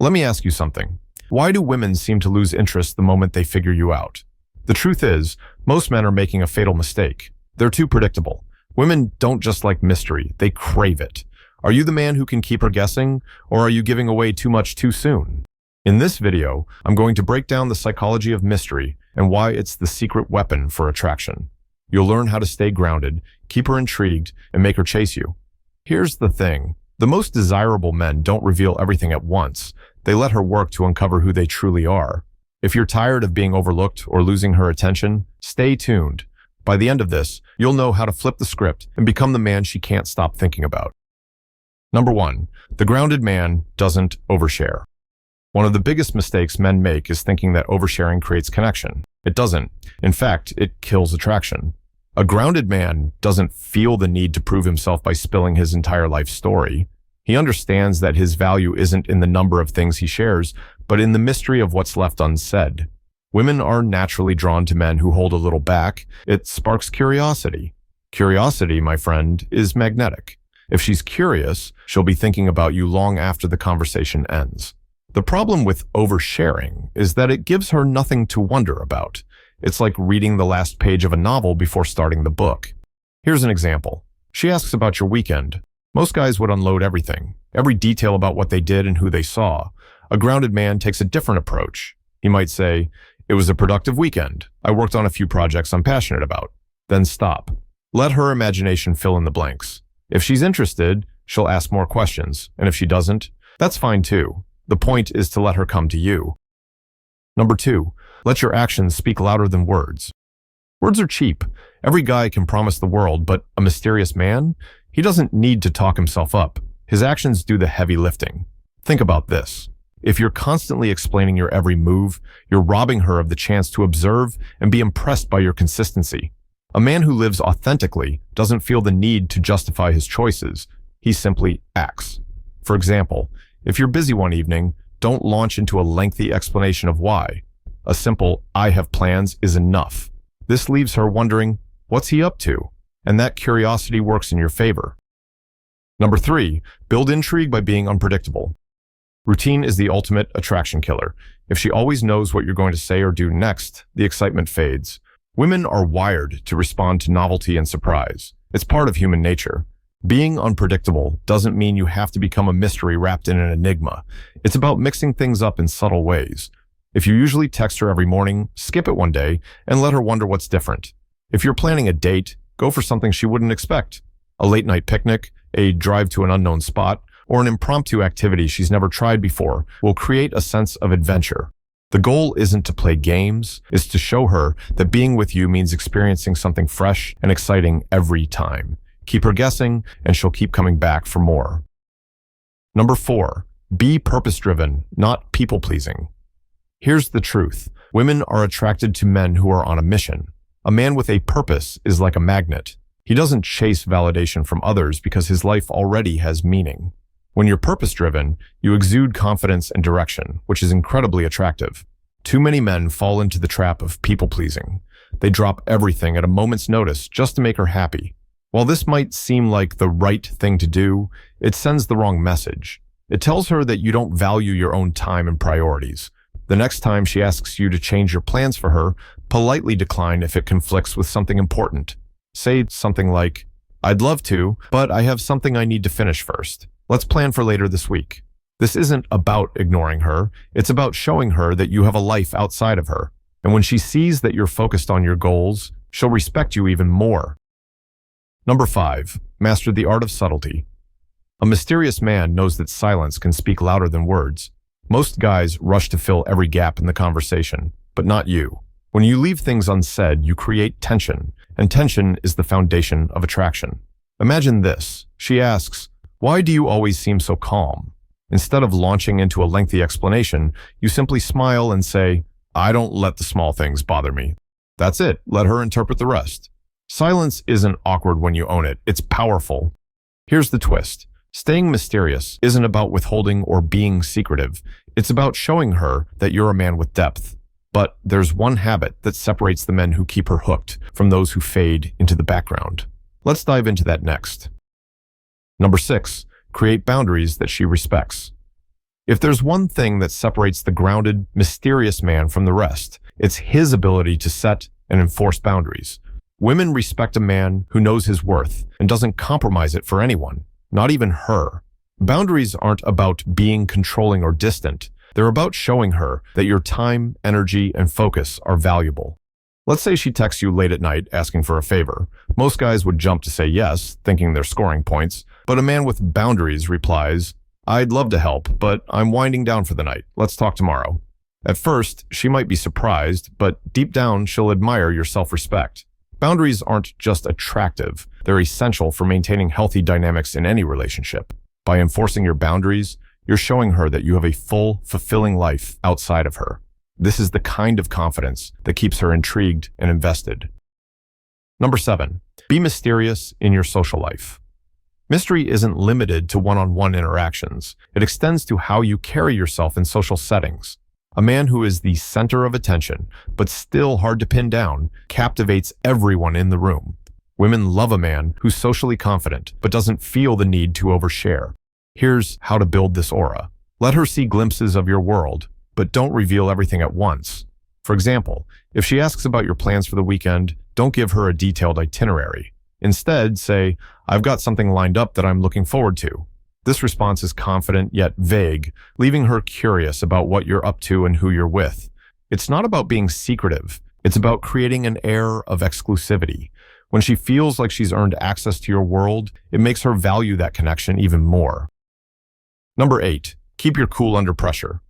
Let me ask you something. Why do women seem to lose interest the moment they figure you out? The truth is, most men are making a fatal mistake. They're too predictable. Women don't just like mystery, they crave it. Are you the man who can keep her guessing, or are you giving away too much too soon? In this video, I'm going to break down the psychology of mystery and why it's the secret weapon for attraction. You'll learn how to stay grounded, keep her intrigued, and make her chase you. Here's the thing. The most desirable men don't reveal everything at once. They let her work to uncover who they truly are. If you're tired of being overlooked or losing her attention, stay tuned. By the end of this, you'll know how to flip the script and become the man she can't stop thinking about. Number 1. The grounded man doesn't overshare. One of the biggest mistakes men make is thinking that oversharing creates connection. It doesn't. In fact, it kills attraction. A grounded man doesn't feel the need to prove himself by spilling his entire life story. He understands that his value isn't in the number of things he shares, but in the mystery of what's left unsaid. Women are naturally drawn to men who hold a little back. It sparks curiosity. Curiosity, my friend, is magnetic. If she's curious, she'll be thinking about you long after the conversation ends. The problem with oversharing is that it gives her nothing to wonder about. It's like reading the last page of a novel before starting the book. Here's an example. She asks about your weekend. Most guys would unload everything, every detail about what they did and who they saw. A grounded man takes a different approach. He might say, "It was a productive weekend. I worked on a few projects I'm passionate about." Then stop. Let her imagination fill in the blanks. If she's interested, she'll ask more questions, and if she doesn't, that's fine too. The point is to let her come to you. Number 2, let your actions speak louder than words. Words are cheap. Every guy can promise the world, but a mysterious man? He doesn't need to talk himself up. His actions do the heavy lifting. Think about this. If you're constantly explaining your every move, you're robbing her of the chance to observe and be impressed by your consistency. A man who lives authentically doesn't feel the need to justify his choices. He simply acts. For example, if you're busy one evening, don't launch into a lengthy explanation of why. A simple, "I have plans," is enough. This leaves her wondering, what's he up to? And that curiosity works in your favor. Number 3, build intrigue by being unpredictable. Routine is the ultimate attraction killer. If she always knows what you're going to say or do next, the excitement fades. Women are wired to respond to novelty and surprise. It's part of human nature. Being unpredictable doesn't mean you have to become a mystery wrapped in an enigma. It's about mixing things up in subtle ways. If you usually text her every morning, skip it one day and let her wonder what's different. If you're planning a date, go for something she wouldn't expect. A late-night picnic, a drive to an unknown spot, or an impromptu activity she's never tried before will create a sense of adventure. The goal isn't to play games, it's to show her that being with you means experiencing something fresh and exciting every time. Keep her guessing, and she'll keep coming back for more. Number 4, be purpose-driven, not people-pleasing. Here's the truth. Women are attracted to men who are on a mission. A man with a purpose is like a magnet. He doesn't chase validation from others because his life already has meaning. When you're purpose-driven, you exude confidence and direction, which is incredibly attractive. Too many men fall into the trap of people-pleasing. They drop everything at a moment's notice just to make her happy. While this might seem like the right thing to do, it sends the wrong message. It tells her that you don't value your own time and priorities. The next time she asks you to change your plans for her, politely decline if it conflicts with something important. Say something like, "I'd love to, but I have something I need to finish first. Let's plan for later this week." This isn't about ignoring her. It's about showing her that you have a life outside of her. And when she sees that you're focused on your goals, she'll respect you even more. Number 5, master the art of subtlety. A mysterious man knows that silence can speak louder than words. Most guys rush to fill every gap in the conversation, but not you. When you leave things unsaid, you create tension, and tension is the foundation of attraction. Imagine this. She asks, "Why do you always seem so calm?" Instead of launching into a lengthy explanation, you simply smile and say, "I don't let the small things bother me." That's it. Let her interpret the rest. Silence isn't awkward when you own it. It's powerful. Here's the twist. Staying mysterious isn't about withholding or being secretive. It's about showing her that you're a man with depth. But there's one habit that separates the men who keep her hooked from those who fade into the background. Let's dive into that next. Number 6, create boundaries that she respects. If there's one thing that separates the grounded, mysterious man from the rest, it's his ability to set and enforce boundaries. Women respect a man who knows his worth and doesn't compromise it for anyone, not even her. Boundaries aren't about being controlling or distant. They're about showing her that your time, energy, and focus are valuable. Let's say she texts you late at night asking for a favor. Most guys would jump to say yes, thinking they're scoring points, but a man with boundaries replies, "I'd love to help, but I'm winding down for the night. Let's talk tomorrow." At first, she might be surprised, but deep down, she'll admire your self-respect. Boundaries aren't just attractive, they're essential for maintaining healthy dynamics in any relationship. By enforcing your boundaries, you're showing her that you have a full, fulfilling life outside of her. This is the kind of confidence that keeps her intrigued and invested. Number 7, be mysterious in your social life. Mystery isn't limited to one-on-one interactions. It extends to how you carry yourself in social settings. A man who is the center of attention, but still hard to pin down, captivates everyone in the room. Women love a man who's socially confident, but doesn't feel the need to overshare. Here's how to build this aura. Let her see glimpses of your world, but don't reveal everything at once. For example, if she asks about your plans for the weekend, don't give her a detailed itinerary. Instead, say, "I've got something lined up that I'm looking forward to." This response is confident yet vague, leaving her curious about what you're up to and who you're with. It's not about being secretive. It's about creating an air of exclusivity. When she feels like she's earned access to your world, it makes her value that connection even more. Number 8, keep your cool under pressure.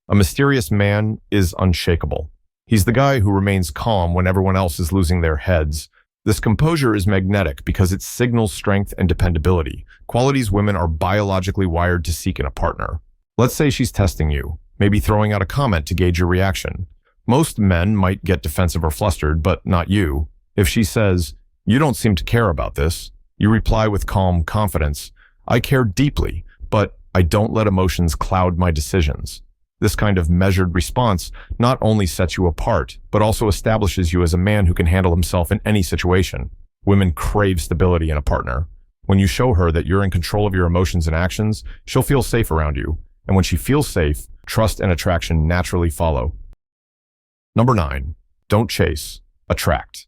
A mysterious man is unshakable. He's the guy who remains calm when everyone else is losing their heads. This composure is magnetic because it signals strength and dependability, qualities women are biologically wired to seek in a partner. Let's say she's testing you, maybe throwing out a comment to gauge your reaction. Most men might get defensive or flustered, but not you. If she says, "You don't seem to care about this," you reply with calm confidence, "I care deeply, but I don't let emotions cloud my decisions." This kind of measured response not only sets you apart, but also establishes you as a man who can handle himself in any situation. Women crave stability in a partner. When you show her that you're in control of your emotions and actions, she'll feel safe around you. And when she feels safe, trust and attraction naturally follow. Number 9, don't chase, attract.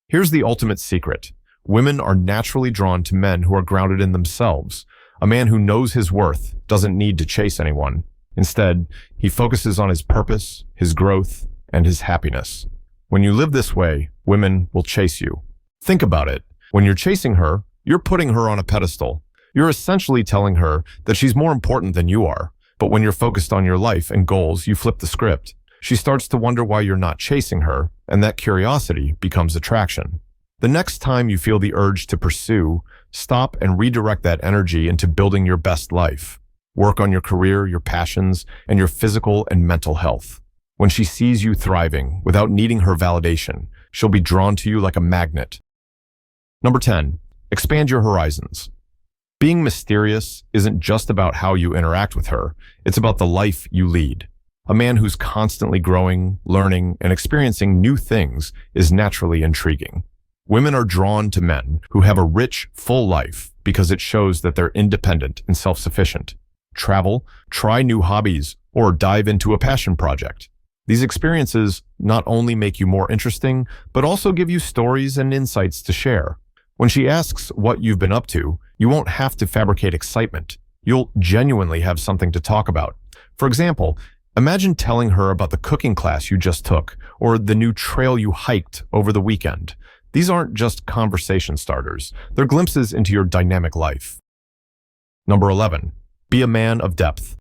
Here's the ultimate secret. Women are naturally drawn to men who are grounded in themselves. A man who knows his worth doesn't need to chase anyone. Instead, he focuses on his purpose, his growth, and his happiness. When you live this way, women will chase you. Think about it. When you're chasing her, you're putting her on a pedestal. You're essentially telling her that she's more important than you are. But when you're focused on your life and goals, you flip the script. She starts to wonder why you're not chasing her, and that curiosity becomes attraction. The next time you feel the urge to pursue, stop and redirect that energy into building your best life. Work on your career, your passions, and your physical and mental health. When she sees you thriving without needing her validation, she'll be drawn to you like a magnet. Number 10, expand your horizons. Being mysterious isn't just about how you interact with her, it's about the life you lead. A man who's constantly growing, learning, and experiencing new things is naturally intriguing. Women are drawn to men who have a rich, full life because it shows that they're independent and self-sufficient. Travel, try new hobbies, or dive into a passion project. These experiences not only make you more interesting, but also give you stories and insights to share. When she asks what you've been up to, you won't have to fabricate excitement. You'll genuinely have something to talk about. For example, imagine telling her about the cooking class you just took, or the new trail you hiked over the weekend. These aren't just conversation starters. They're glimpses into your dynamic life. Number 11. Be a man of depth.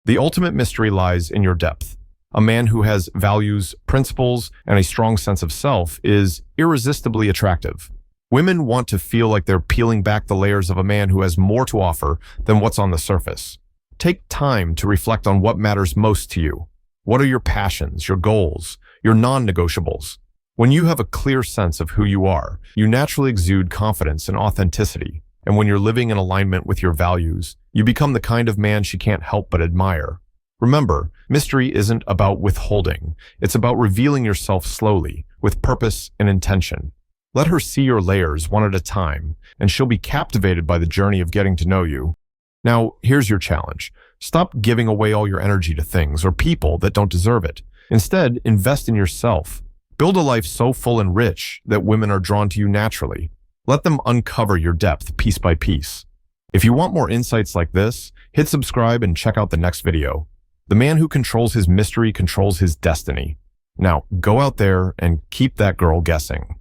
The ultimate mystery lies in your depth. A man who has values, principles, and a strong sense of self is irresistibly attractive. Women want to feel like they're peeling back the layers of a man who has more to offer than what's on the surface. Take time to reflect on what matters most to you. What are your passions, your goals, your non-negotiables? When you have a clear sense of who you are, you naturally exude confidence and authenticity. And when you're living in alignment with your values, you become the kind of man she can't help but admire. Remember, mystery isn't about withholding. It's about revealing yourself slowly, with purpose and intention. Let her see your layers one at a time, and she'll be captivated by the journey of getting to know you. Now, here's your challenge. Stop giving away all your energy to things or people that don't deserve it. Instead, invest in yourself. Build a life so full and rich that women are drawn to you naturally. Let them uncover your depth piece by piece. If you want more insights like this, hit subscribe and check out the next video. The man who controls his mystery controls his destiny. Now, go out there and keep that girl guessing.